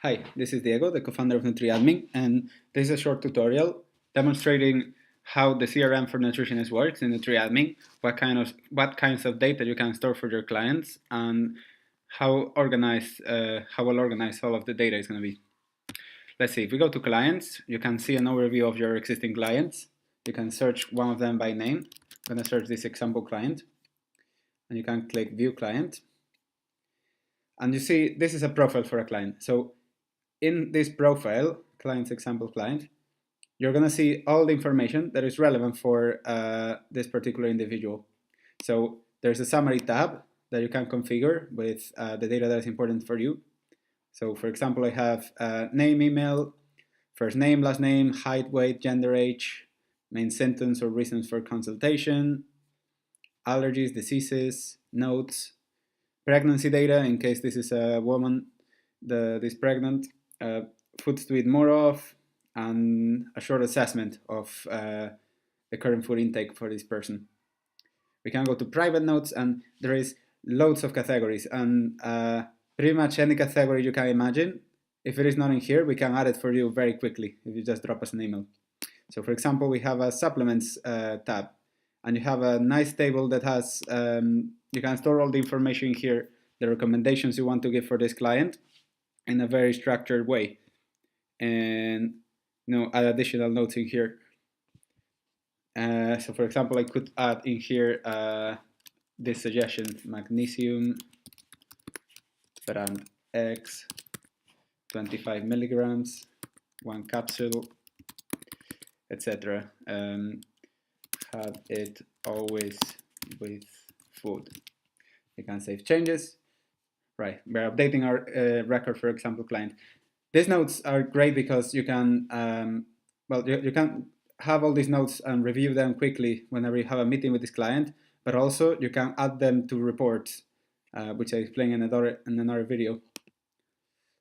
Hi, this is Diego, the co-founder of NutriAdmin, and this is a short tutorial demonstrating how the CRM for nutritionists works in NutriAdmin, what kinds of data you can store for your clients, and how well organized all of the data is going to be. Let's see, if we go to clients, you can see an overview of your existing clients. You can search one of them by name. I'm going to search this example client, and you can click View Client. And you see this is a profile for a client. So in this profile, client's example client, you're going to see all the information that is relevant for this particular individual. So there's a summary tab that you can configure with the data that is important for you. So for example, I have name, email, first name, last name, height, weight, gender, age, main symptoms or reasons for consultation, allergies, diseases, notes, pregnancy data in case this is a woman that is pregnant, foods to eat more of, and a short assessment of the current food intake for this person. We can go to private notes, and there is loads of categories, and pretty much any category you can imagine. If it is not in here, we can add it for you very quickly if you just drop us an email. So for example, we have a supplements tab, and you have a nice table that has, you can store all the information here, the recommendations you want to give for this client in a very structured way, and add additional notes in here. So for example, I could add in here this suggestion: magnesium, brand X, 25 milligrams, 1 capsule, etc. Have it always with food. You can save changes. Right, we're updating our record, for example, client. These notes are great because you can, you can have all these notes and review them quickly whenever you have a meeting with this client, but also you can add them to reports, which I explain in another video.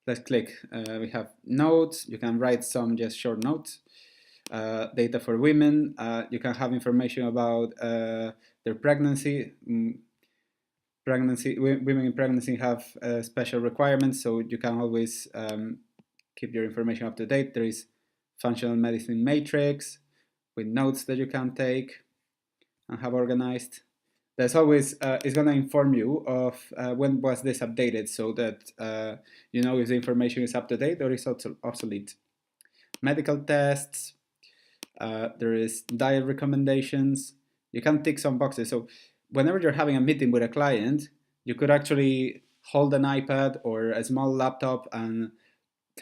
Let's click. We have notes. You can write some just short notes. Data for women. You can have information about their pregnancy. Women in pregnancy have special requirements, so you can always keep your information up to date. There is functional medicine matrix with notes that you can take and have organized. There's always it's going to inform you of when was this updated, so that you know if the information is up to date or is obsolete. Medical tests. There is diet recommendations. You can tick some boxes. So whenever you're having a meeting with a client, you could actually hold an iPad or a small laptop and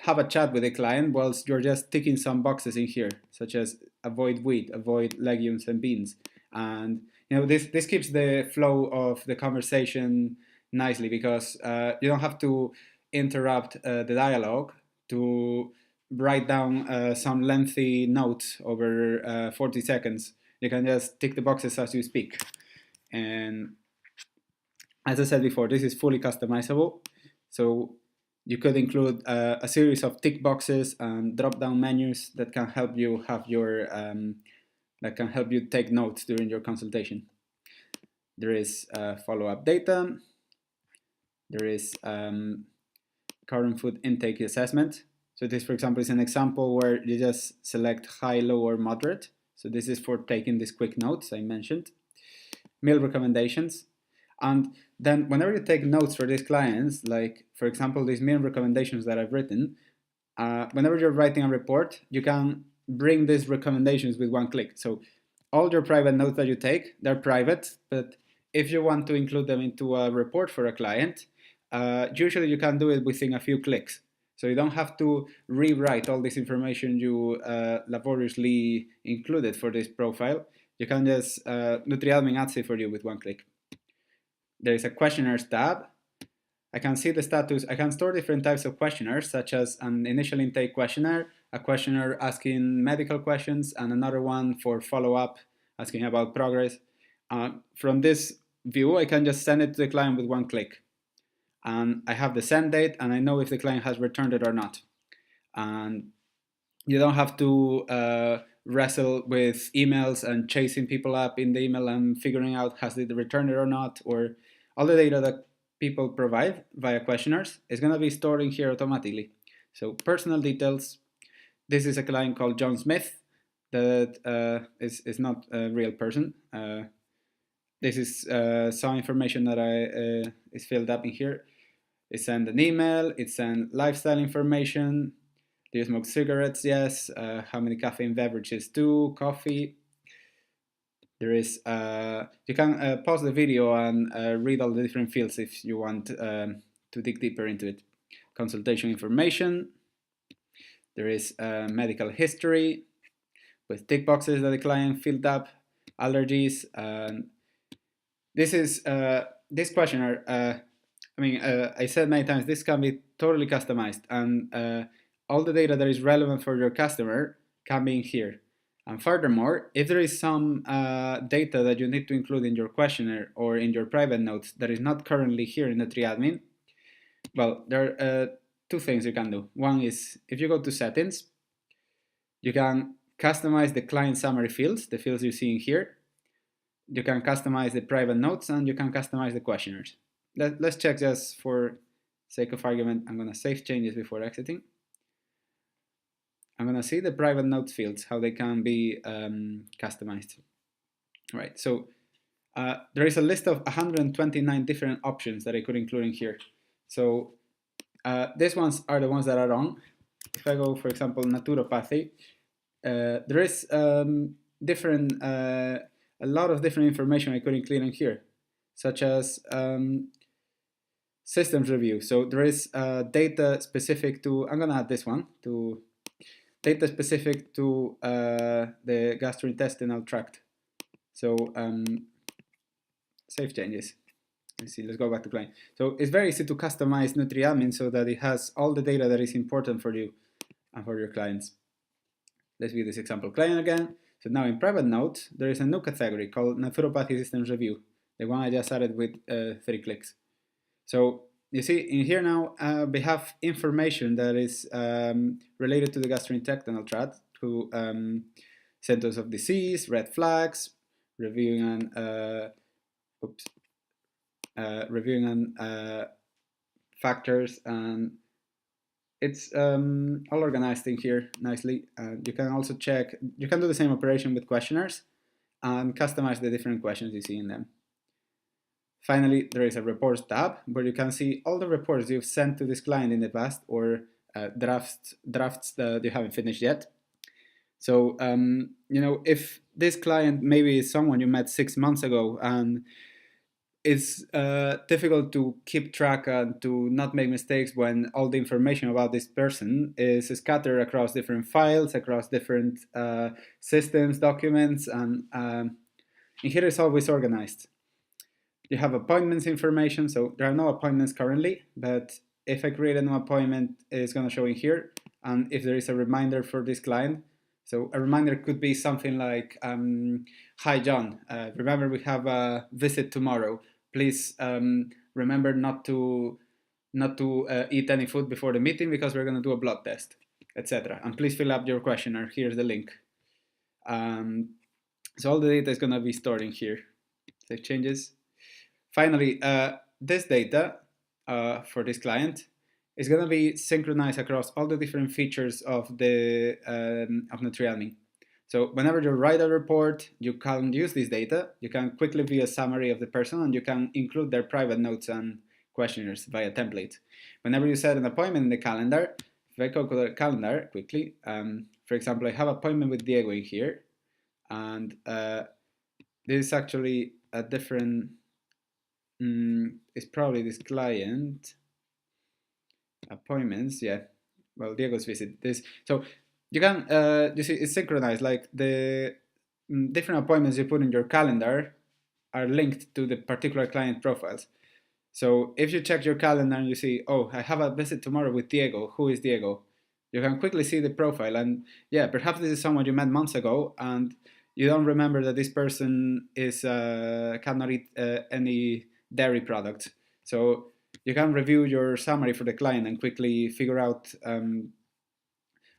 have a chat with the client whilst you're just ticking some boxes in here, such as avoid wheat, avoid legumes and beans. And this keeps the flow of the conversation nicely, because you don't have to interrupt the dialogue to write down some lengthy notes over 40 seconds. You can just tick the boxes as you speak. And as I said before, this is fully customizable. So you could include a series of tick boxes and drop-down menus that can help you have your take notes during your consultation. There is follow-up data. There is current food intake assessment. So this, for example, is an example where you just select high, low, or moderate. So this is for taking these quick notes I mentioned. Meal recommendations. And then whenever you take notes for these clients, like, for example, these meal recommendations that I've written, whenever you're writing a report, you can bring these recommendations with one click. So all your private notes that you take, they're private, but if you want to include them into a report for a client, usually you can do it within a few clicks. So you don't have to rewrite all this information you laboriously included for this profile. You can just, NutriAdmin adds it for you with one click. There is a questionnaires tab. I can see the status. I can store different types of questionnaires, such as an initial intake questionnaire, a questionnaire asking medical questions, and another one for follow-up, asking about progress. From this view, I can just send it to the client with one click. And I have the send date, and I know if the client has returned it or not. And you don't have to wrestle with emails and chasing people up in the email and figuring out has they returned it or not, or all the data that people provide via questionnaires is going to be stored in here automatically. So personal details. This is a client called John Smith that is not a real person. This is some information that is filled up in here. It sent an email, it sent lifestyle information. Do you smoke cigarettes? Yes. How many caffeine beverages? 2. Coffee. There is, you can pause the video and read all the different fields if you want to dig deeper into it. Consultation information. There is medical history with tick boxes that the client filled up, allergies. This is this questionnaire. I said many times this can be totally customized, and all the data that is relevant for your customer can be in here. And furthermore, if there is some data that you need to include in your questionnaire or in your private notes that is not currently here in the NutriAdmin, well, there are 2 things you can do. One is, if you go to settings, you can customize the client summary fields, the fields you see in here. You can customize the private notes, and you can customize the questionnaires. Let's check just for sake of argument. I'm going to save changes before exiting. I'm going to see the private notes fields, how they can be customized. Right, so there is a list of 129 different options that I could include in here. So these ones are the ones that are on. If I go, for example, naturopathy, there is different, a lot of different information I could include in here, such as systems review. So there is data specific to, I'm going to add this one, to data specific to the gastrointestinal tract. So save changes. Let's see, let's go back to client. So it's very easy to customize NutriAdmin so that it has all the data that is important for you and for your clients. Let's view this example client again. So now in private notes, there is a new category called Naturopathy Systems Review, the one I just added with 3 clicks. So you see in here now, we have information that is related to the gastrointestinal tract, to symptoms of disease, red flags, reviewing and factors, and it's all organized in here nicely. You can also check, you can do the same operation with questionnaires and customize the different questions you see in them. Finally, there is a reports tab where you can see all the reports you've sent to this client in the past, or drafts that you haven't finished yet. So, you know, if this client maybe is someone you met 6 months ago, and it's difficult to keep track and to not make mistakes when all the information about this person is scattered across different files, across different systems, documents, and in here it's always organized. You have appointments information, so there are no appointments currently, but if I create a new appointment, it's going to show in here. And if there is a reminder for this client, so a reminder could be something like, hi John, remember we have a visit tomorrow. Please remember not to eat any food before the meeting because we're going to do a blood test, etc. And please fill up your questionnaire. Here's the link. So all the data is going to be stored in here. Save changes. Finally, this data for this client is going to be synchronized across all the different features of the of NutriAdmin. So whenever you write a report, you can use this data. You can quickly view a summary of the person, and you can include their private notes and questionnaires via template. Whenever you set an appointment in the calendar, if I go to the calendar quickly, for example, I have an appointment with Diego in here, and this is actually a different, it's probably this client appointments, yeah. Well, Diego's visit this. So you can, you see, it's synchronized. Like the different appointments you put in your calendar are linked to the particular client profiles. So if you check your calendar and you see, oh, I have a visit tomorrow with Diego. Who is Diego? You can quickly see the profile, and yeah, perhaps this is someone you met months ago, and you don't remember that this person is cannot eat any dairy products. So you can review your summary for the client and quickly figure out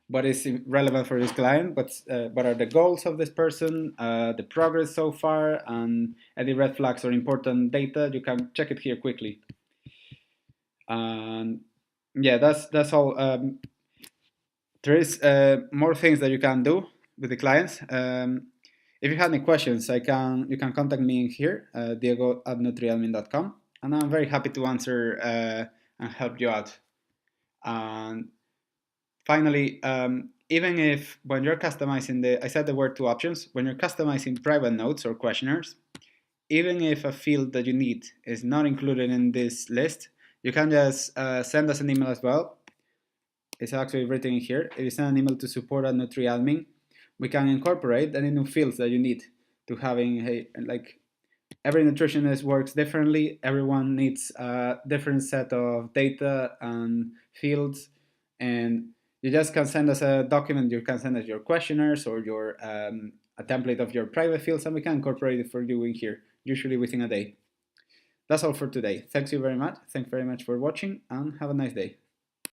what is relevant for this client, what are the goals of this person, the progress so far, and any red flags or important data. You can check it here quickly. And yeah, that's all. There is more things that you can do with the clients. If you have any questions, you can contact me here, diego@nutriadmin.com, and I'm very happy to answer and help you out. And finally, even if when you're customizing I said there were two options. When you're customizing private notes or questionnaires, even if a field that you need is not included in this list, you can just send us an email as well. It's actually written in here. If you send an email to support@nutriadmin, we can incorporate any new fields that you need to having, hey, like every nutritionist works differently. Everyone needs a different set of data and fields, and you just can send us a document. You can send us your questionnaires or your a template of your private fields, and we can incorporate it for you in here, usually within a day. That's all for today. Thanks you very much. Thanks very much for watching, and have a nice day.